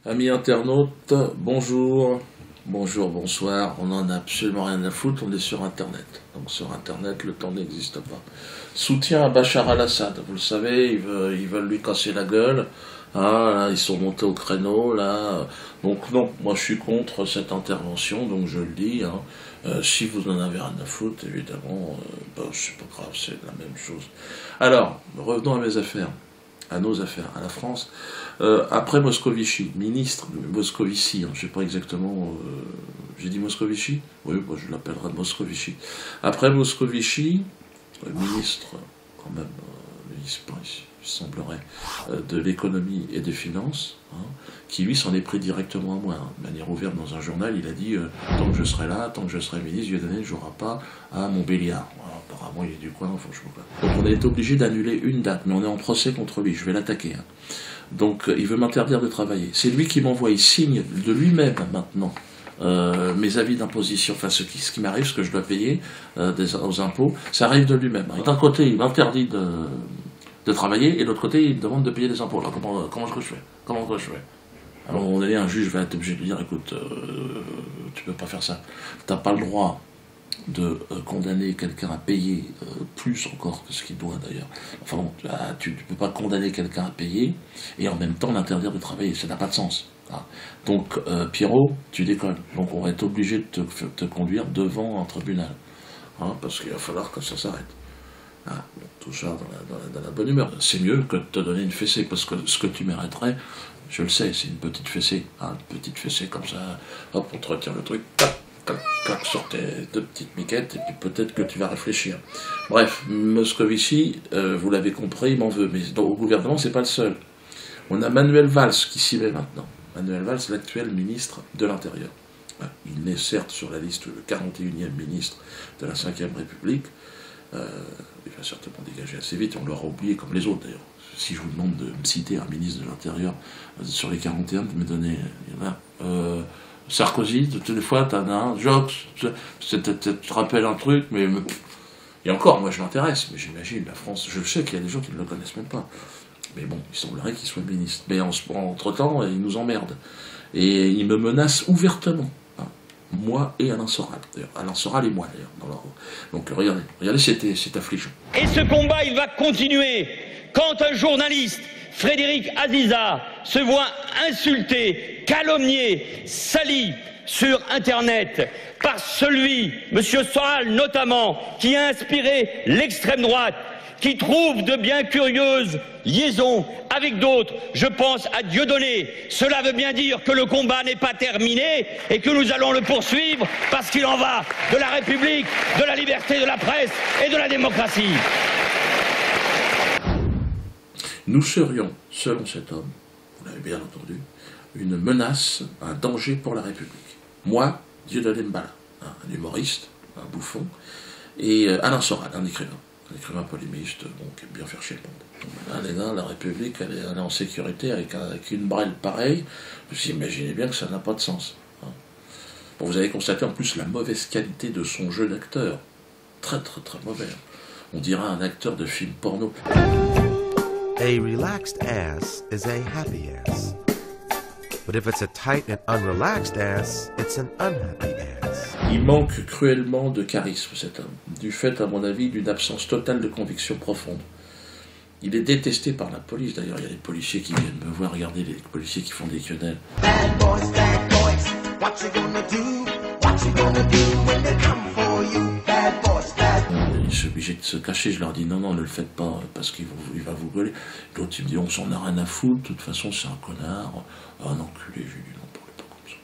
Amis internautes, bonjour, bonjour, bonsoir, on n'en a absolument rien à foutre, on est sur Internet. Donc sur Internet, le temps n'existe pas. Soutien à Bachar al-Assad, vous le savez, ils veulent lui casser la gueule. Ah, là, ils sont montés au créneau, là. Donc non, moi je suis contre cette intervention, donc je le dis. Si vous en avez rien à foutre, évidemment, c'est pas grave, c'est la même chose. Alors, revenons à mes affaires. À nos affaires, à la France. Après Moscovici, ministre Moscovici, je ne sais pas exactement, j'ai dit Moscovici? Oui, moi je l'appellerai Moscovici. Après Moscovici, ministre, quand même, il semblerait, de l'économie et des finances, qui lui s'en est pris directement à moi, de manière ouverte dans un journal, il a dit tant que je serai là, tant que je serai ministre, Dieudonné ne jouera pas à Montbéliard. Apparemment il est du coin, franchement. Donc on a été obligé d'annuler une date, mais on est en procès contre lui, je vais l'attaquer. Donc il veut m'interdire de travailler. C'est lui qui m'envoie, il signe de lui-même maintenant mes avis d'imposition, enfin ce qui m'arrive, ce que je dois payer aux impôts, ça arrive de lui-même. D'un côté il m'interdit de travailler, et de l'autre côté il me demande de payer des impôts. Alors comment je fais? Comment je fais? Alors, à un moment donné, un juge va être obligé de dire, écoute, tu peux pas faire ça. T'as pas le droit de condamner quelqu'un à payer plus encore que ce qu'il doit d'ailleurs. Enfin bon, tu peux pas condamner quelqu'un à payer et en même temps l'interdire de travailler, ça n'a pas de sens. Donc Pierrot, tu déconnes. Donc on va être obligé de te conduire devant un tribunal. Parce qu'il va falloir que ça s'arrête. Tout ça dans la bonne humeur. C'est mieux que de te donner une fessée, parce que ce que tu mériterais, je le sais, c'est une petite fessée. Une petite fessée comme ça, hop, on te retire le truc, tac, tac, tac, sur tes deux petites miquettes, et puis peut-être que tu vas réfléchir. Bref, Moscovici, vous l'avez compris, il m'en veut, mais au gouvernement, c'est pas le seul. On a Manuel Valls qui s'y met maintenant. Manuel Valls, l'actuel ministre de l'Intérieur. Il n'est certes sur la liste, le 41e ministre de la 5e République. Il va certainement dégager assez vite, on l'aura oublié comme les autres d'ailleurs. Si je vous demande de me citer un ministre de l'Intérieur sur les 41, de me donner, il y en a. Sarkozy, toutes les fois, t'en as un. Jox, tu te rappelles un truc, mais. Et encore, moi je m'intéresse, mais j'imagine, la France, je sais qu'il y a des gens qui ne le connaissent même pas. Mais bon, il semblerait qu'il soit ministre. Mais entre-temps, il nous emmerde. Et il me menace ouvertement. Moi et Alain Soral, d'ailleurs. Alain Soral et moi, d'ailleurs. Donc regardez, c'est affligeant. Et ce combat, il va continuer. Quand un journaliste, Frédéric Aziza, se voit insulté, calomnié, sali sur Internet par celui, M. Soral notamment, qui a inspiré l'extrême droite, qui trouve de bien curieuses liaisons avec d'autres, je pense à Dieudonné. Cela veut bien dire que le combat n'est pas terminé et que nous allons le poursuivre parce qu'il en va de la République, de la liberté de la presse et de la démocratie. Nous serions, selon cet homme, vous l'avez bien entendu, une menace, un danger pour la République. Moi, Dieudonné Mbala, un humoriste, un bouffon, et Alain Soral, un écrivain polémiste, qui aime bien faire chier le monde. Donc, les gars, la République, elle est en sécurité avec une brêle pareille. Vous imaginez bien que ça n'a pas de sens. Bon, vous avez constaté en plus la mauvaise qualité de son jeu d'acteur. Très très très mauvais. On dirait un acteur de film porno. A relaxed ass is a happy ass. But if it's a tight and unrelaxed ass, it's an unhappy ass. Il manque cruellement de charisme, cet homme, du fait, à mon avis, d'une absence totale de conviction profonde. Il est détesté par la police, d'ailleurs, il y a des policiers qui viennent me voir, regardez les policiers qui font des quenelles. Bad boys, what you gonna do? What you gonna do when they come for you? Bad boys, bad boys. Je suis obligé de se cacher, je leur dis non, ne le faites pas, parce qu'il va vous gueuler. L'autre, il me dit, on s'en a rien à foutre, de toute façon, c'est un connard. Un enculé, j'ai dit non, parlez pas comme ça.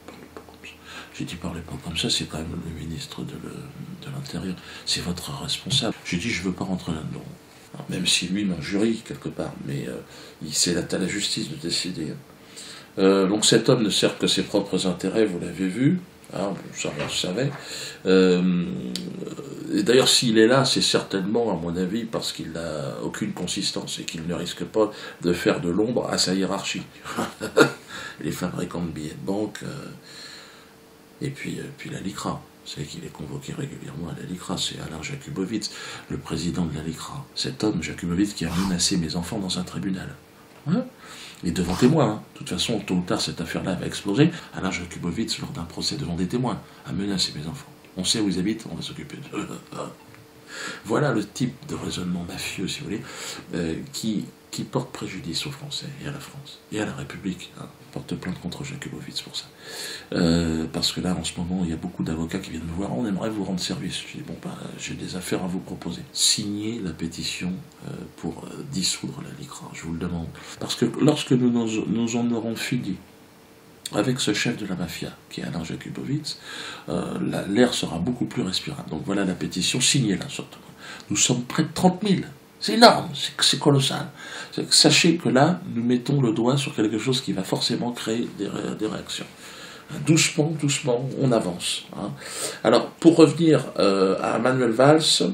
Parlez pas comme ça. J'ai dit, parlez pas comme ça, c'est quand même le ministre de l'Intérieur, c'est votre responsable. J'ai dit, je veux pas rentrer là-dedans. Même si lui m'injurie quelque part, mais c'est à la justice de décider. Donc cet homme ne sert que ses propres intérêts, vous l'avez vu, ça on le savait. Et d'ailleurs s'il est là, c'est certainement à mon avis parce qu'il n'a aucune consistance et qu'il ne risque pas de faire de l'ombre à sa hiérarchie. Les fabricants de billets de banque, et puis la LICRA. C'est qu'il est convoqué régulièrement à la LICRA, c'est Alain Jakubowicz, le président de la LICRA. Cet homme, Jakubowicz, qui a menacé mes enfants dans un tribunal. Hein, et devant témoins. Hein. De toute façon, tôt ou tard, cette affaire-là va exploser. Alain Jakubowicz, lors d'un procès devant des témoins, a menacé mes enfants. On sait où ils habitent, on va s'occuper d'eux. Voilà le type de raisonnement mafieux, si vous voulez, qui porte préjudice aux Français et à la France et à la République. Hein. Porte plainte contre Jakubowicz pour ça. Parce que là, en ce moment, il y a beaucoup d'avocats qui viennent me voir. On aimerait vous rendre service. Je dis, bon, j'ai des affaires à vous proposer. Signez la pétition pour dissoudre la LICRA, je vous le demande. Parce que lorsque nous en aurons fini avec ce chef de la mafia, qui est Alain Jakubowicz, l'air sera beaucoup plus respirable. Donc voilà la pétition, signez-la surtout. Nous sommes près de 30 000. C'est énorme, c'est colossal. Sachez que là, nous mettons le doigt sur quelque chose qui va forcément créer des réactions. Doucement, doucement, on avance. Hein. Alors, pour revenir à Manuel Valls,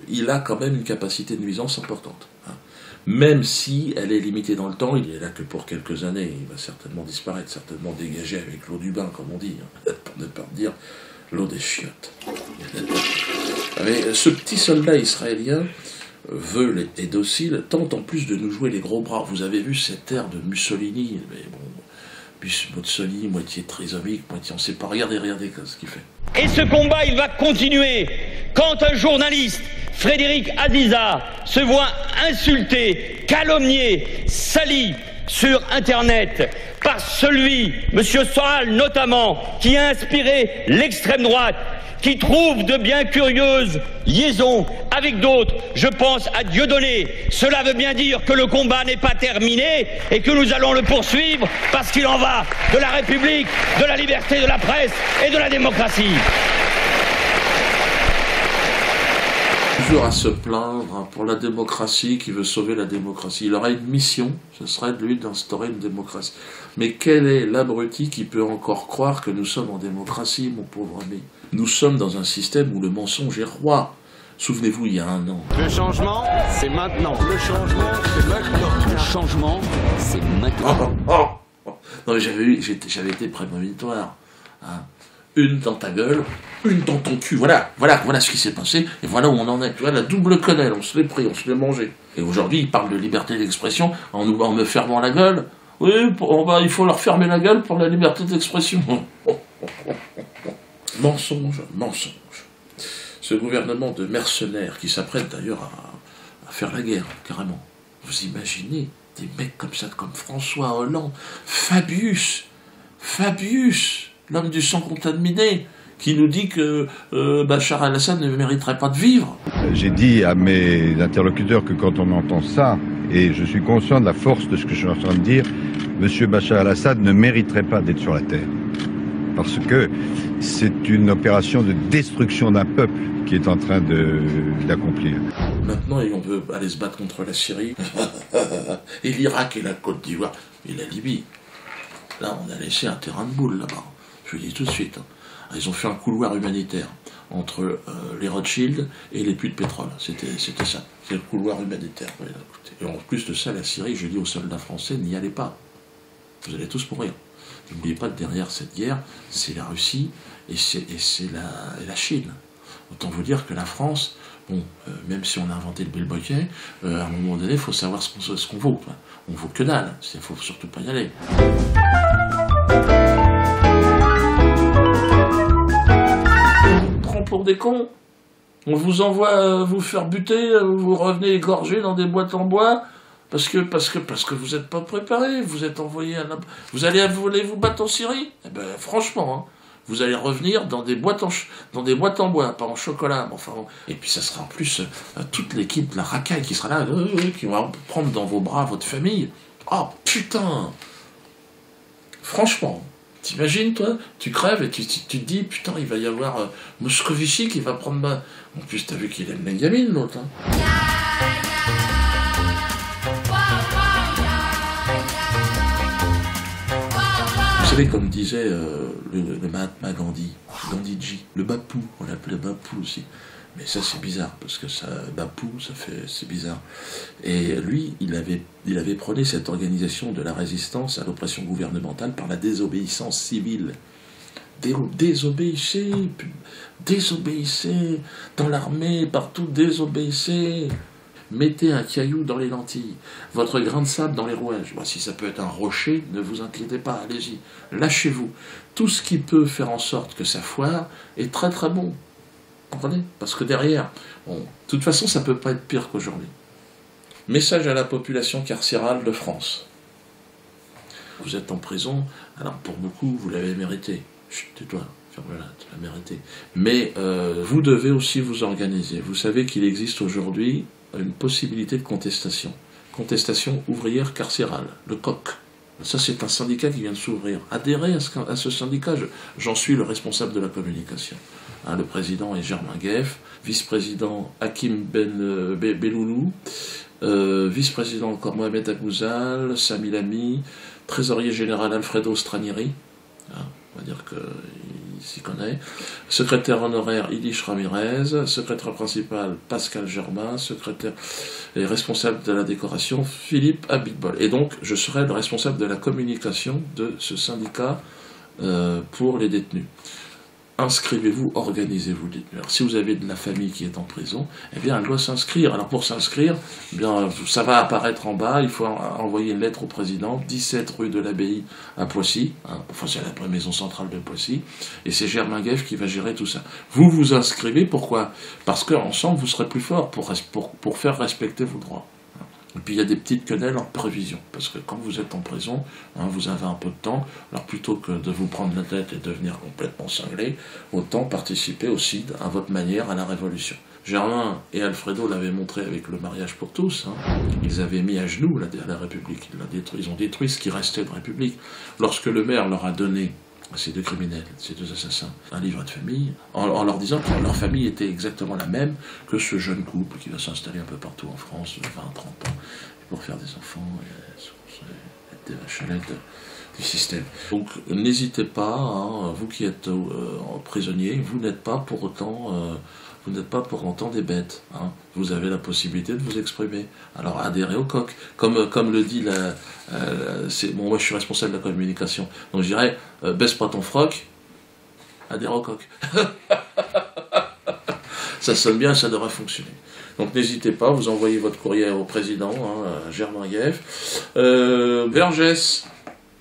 il a quand même une capacité de nuisance importante. Hein. Même si elle est limitée dans le temps, il est là que pour quelques années, il va certainement disparaître, certainement dégagé avec l'eau du bain, comme on dit, hein, pour ne pas dire l'eau des chiottes. Mais ce petit soldat israélien, veule et docile, tente en plus de nous jouer les gros bras. Vous avez vu cet air de Mussolini, mais bon, Mussolini, moitié trisomique, moitié on ne sait pas. Regardez ce qu'il fait. Et ce combat, il va continuer quand un journaliste, Frédéric Aziza, se voit insulté, calomnié, sali sur Internet par celui, M. Soral notamment, qui a inspiré l'extrême droite, qui trouve de bien curieuses liaisons avec d'autres. Je pense à Dieudonné. Cela veut bien dire que le combat n'est pas terminé et que nous allons le poursuivre parce qu'il en va de la République, de la liberté de la presse et de la démocratie. Toujours à se plaindre hein, pour la démocratie, qui veut sauver la démocratie. Il aurait une mission, ce serait de lui d'instaurer une démocratie. Mais quel est l'abruti qui peut encore croire que nous sommes en démocratie, mon pauvre ami? Nous sommes dans un système où le mensonge est roi. Souvenez-vous, il y a un an. Le changement, c'est maintenant. Le changement, c'est maintenant. Le changement, c'est maintenant. Non, mais j'avais été prémonitoire. Hein. Une dans ta gueule, une dans ton cul. Voilà ce qui s'est passé, et voilà où on en est. Tu vois, la double quenelle, on se l'est pris, on se l'est mangé. Et aujourd'hui, ils parlent de liberté d'expression en me fermant la gueule. Oui, il faut leur fermer la gueule pour la liberté d'expression. Mensonge. Ce gouvernement de mercenaires qui s'apprête d'ailleurs à faire la guerre, carrément. Vous imaginez des mecs comme ça, comme François Hollande, Fabius, l'homme du sang contaminé, qui nous dit que Bachar al-Assad ne mériterait pas de vivre. J'ai dit à mes interlocuteurs que quand on entend ça, et je suis conscient de la force de ce que je suis en train de dire, M. Bachar al-Assad ne mériterait pas d'être sur la terre. Parce que c'est une opération de destruction d'un peuple qui est en train d'accomplir. Maintenant, on veut aller se battre contre la Syrie, et l'Irak et la Côte d'Ivoire, et la Libye. Là, on a laissé un terrain de boule là-bas. Je vous le dis tout de suite. Hein. Ils ont fait un couloir humanitaire entre les Rothschild et les puits de pétrole. C'était ça. C'est le couloir humanitaire. Et en plus de ça, la Syrie, je dis aux soldats français, n'y allez pas. Vous allez tous mourir. N'oubliez pas que derrière cette guerre, c'est la Russie et c'est la Chine. Autant vous dire que la France, bon, même si on a inventé le bilboquet, à un moment donné, il faut savoir ce qu'on vaut. On vaut que dalle, il ne faut surtout pas y aller. On prend pour des cons. On vous envoie vous faire buter, vous revenez égorgé dans des boîtes en bois. Parce que vous n'êtes pas préparé, vous êtes envoyé vous allez vous battre en Syrie. Eh ben franchement, hein, vous allez revenir dans des boîtes en bois, pas en chocolat. Mais enfin, et puis ça sera en plus toute l'équipe de la racaille qui sera là, qui va prendre dans vos bras votre famille. Oh putain, franchement, t'imagines toi, tu crèves et tu te dis putain, il va y avoir Moscovici qui va prendre ma. En plus t'as vu qu'il aime les gamines l'autre. Hein. Vous savez, comme disait le Mahatma Gandhiji, le Bapou, on l'appelait Bapou aussi. Mais ça c'est bizarre, parce que ça, Bapou, c'est bizarre. Et lui, il avait prôné cette organisation de la résistance à l'oppression gouvernementale par la désobéissance civile. Désobéissez dans l'armée, partout, désobéissez. Mettez un caillou dans les lentilles, votre grain de sable dans les rouages. Bon, si ça peut être un rocher, ne vous inquiétez pas, allez-y, lâchez-vous. Tout ce qui peut faire en sorte que ça foire est très très bon. Vous comprenez? Parce que derrière, bon, de toute façon, ça ne peut pas être pire qu'aujourd'hui. Message à la population carcérale de France. Vous êtes en prison, alors pour beaucoup, vous l'avez mérité. Chut, tais-toi, ferme-la, tu l'as mérité. Mais vous devez aussi vous organiser. Vous savez qu'il existe aujourd'hui une possibilité de contestation. Contestation ouvrière carcérale, le COC. Ça, c'est un syndicat qui vient de s'ouvrir. Adhérez à ce syndicat, j'en suis le responsable de la communication. Hein, le président est Germain Gueff, vice-président Hakim Belloulou, vice-président encore Mohamed Agouzal, Sami Lamy, trésorier général Alfredo Stranieri, hein, on va dire qu'il s'y connaît, secrétaire honoraire Ilich Ramirez, secrétaire principal Pascal Germain, secrétaire et responsable de la décoration Philippe Abitbol. Et donc, je serai le responsable de la communication de ce syndicat pour les détenus. Inscrivez-vous, organisez-vous détenus. Alors, si vous avez de la famille qui est en prison, eh bien, elle doit s'inscrire. Alors, pour s'inscrire, eh bien, ça va apparaître en bas. Il faut envoyer une lettre au président, 17 rue de l'Abbaye à Poissy. Hein, enfin, c'est la maison centrale de Poissy. Et c'est Germain Gueff qui va gérer tout ça. Vous vous inscrivez, pourquoi? Parce qu'ensemble, vous serez plus forts pour faire respecter vos droits. Et puis il y a des petites quenelles en prévision, parce que quand vous êtes en prison, hein, vous avez un peu de temps, alors plutôt que de vous prendre la tête et devenir complètement cinglé, autant participer aussi à votre manière à la révolution. Germain et Alfredo l'avaient montré avec le mariage pour tous, hein. Ils avaient mis à genoux la République, ils ont détruit ce qui restait de République. Lorsque le maire leur a donné ces deux criminels, ces deux assassins, un livret de famille, en leur disant que leur famille était exactement la même que ce jeune couple qui va s'installer un peu partout en France, 20-30 ans, pour faire des enfants et être des vachalettes du système. Donc n'hésitez pas, hein, vous qui êtes prisonniers, vous n'êtes pas pour autant... vous n'êtes pas pour autant des bêtes. Hein. Vous avez la possibilité de vous exprimer. Alors adhérez au COC. Comme le dit bon, moi je suis responsable de la communication. Donc je dirais, baisse pas ton froc, adhère au COC. Ça sonne bien, ça devrait fonctionner. Donc n'hésitez pas, vous envoyez votre courrier au président, hein, Germain Gueff. Vergès.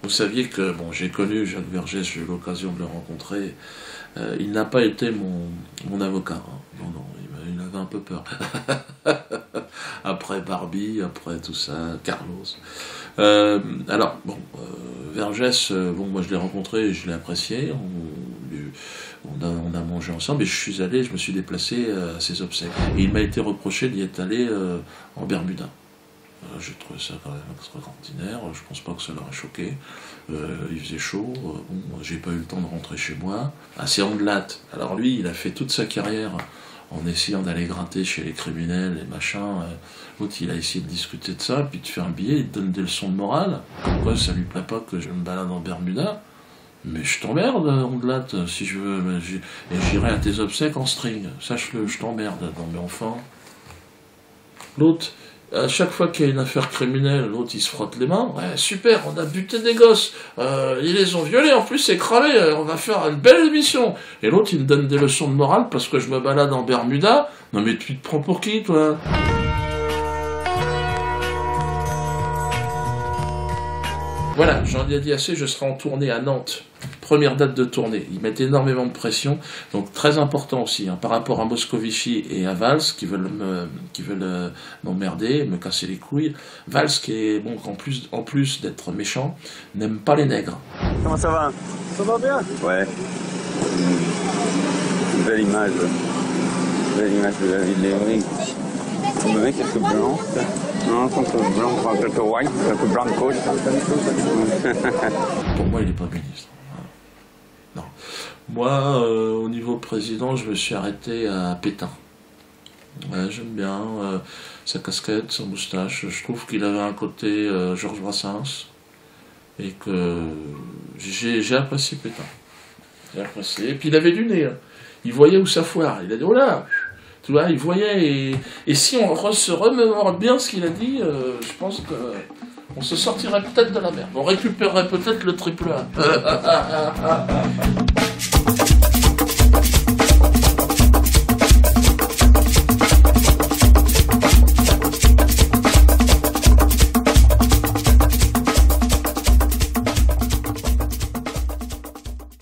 Vous saviez que, bon, j'ai connu Jacques Vergès, j'ai eu l'occasion de le rencontrer. Il n'a pas été mon avocat. Hein. Non, il avait un peu peur. Après Barbie, après tout ça, Carlos. Alors, bon, Vergès, bon, moi je l'ai rencontré, je l'ai apprécié. On a mangé ensemble et je me suis déplacé à ses obsèques. Et il m'a été reproché d'y être allé en Bermuda. J'ai trouvé ça quand même extraordinaire, je pense pas que ça leur a choqué. Il faisait chaud, bon, j'ai pas eu le temps de rentrer chez moi. C'est Ondelat. Alors lui, il a fait toute sa carrière en essayant d'aller gratter chez les criminels et machin. L'autre, il a essayé de discuter de ça, puis de faire un billet, il te donne des leçons de morale. Pourquoi ça lui plaît pas que je me balade en Bermuda? Mais je t'emmerde, Ondelat, si je veux, et j'irai à tes obsèques en string. Sache-le, je t'emmerde. Non mais enfin... L'autre... À chaque fois qu'il y a une affaire criminelle, l'autre il se frotte les mains. Ouais, super, on a buté des gosses, ils les ont violés, en plus c'est cramé, on va faire une belle émission. Et l'autre il me donne des leçons de morale parce que je me balade en Bermuda. Non mais tu te prends pour qui, toi? Voilà, j'en ai dit assez, je serai en tournée à Nantes. Première date de tournée. Ils mettent énormément de pression, donc très important aussi, hein, par rapport à Moscovici et à Valls, qui veulent m'emmerder, me casser les couilles. Valls, qui est, bon, en plus d'être méchant, n'aime pas les nègres. Comment ça va? Ça va bien? Ouais. Une belle image. Belle image de la ville d'Evry. On me met quelques blancs. Non, quelques blancs, quelques white, quelques blancos. Pour moi, il n'est pas ministre. Non. Moi, au niveau président, je me suis arrêté à Pétain. Ouais, j'aime bien sa casquette, sa moustache. Je trouve qu'il avait un côté Georges Brassens. Et que j'ai apprécié Pétain. J'ai apprécié. Et puis il avait du nez. Hein. Il voyait où ça foire. Il a dit, oh là! Tu vois, il voyait, et si on se remémore bien ce qu'il a dit, je pense qu'on se sortirait peut-être de la merde. On récupérerait peut-être le triple A.